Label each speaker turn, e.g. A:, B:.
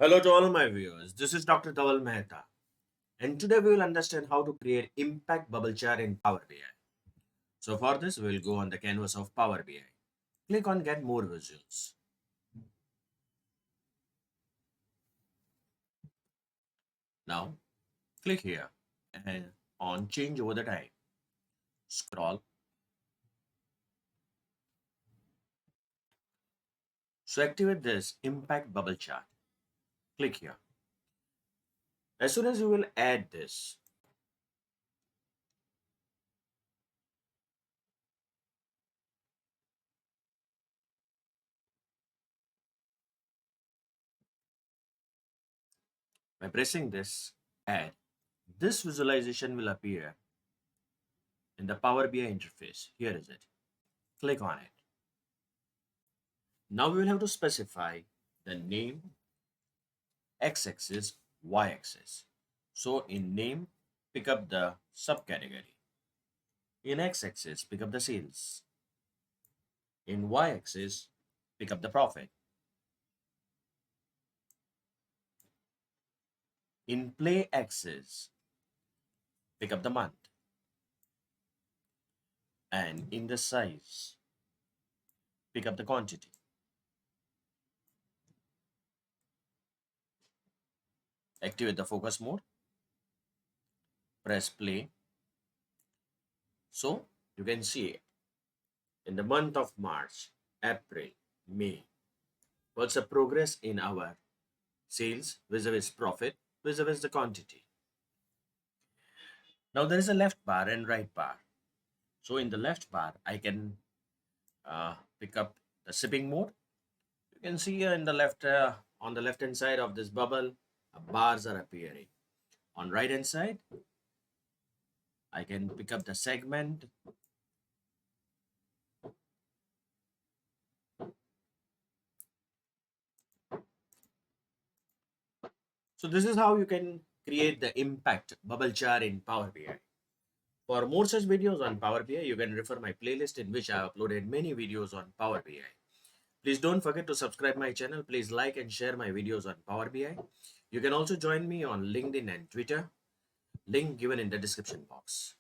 A: Hello to all my viewers. This is Dr. Dhaval Maheta, and today we will understand how to create impact bubble chart in Power BI. So for this, we will go on the canvas of Power BI. Click on Get More Visuals. Now, click here and on Change over the time. Scroll. So activate this impact bubble chart. Click here. As soon as you will add this, by pressing this add, this visualization will appear in the Power BI interface. Here is it. Click on it. Now we will have to specify the name, x-axis, y-axis. So in name, pick up the subcategory. In x-axis, pick up the sales. In y-axis, pick up the profit. In play axis, pick up the month. And in the size, pick up the quantity. Activate the focus mode. Press play. So you can see in the month of March, April, May, what's the progress in our sales vis-a-vis profit vis-a-vis the quantity. Now there is a left bar and right bar. So in the left bar, I can pick up the shipping mode. You can see here in the left, on the left hand side of this bubble, bars are appearing. On right hand side, I can pick up the segment. So this is how you can create the impact bubble chart in Power BI. For more such videos on Power BI, you can refer my playlist in which I have uploaded many videos on Power BI. Please don't forget to subscribe my channel. Please like and share my videos on Power BI. You can also join me on LinkedIn and Twitter. Link given in the description box.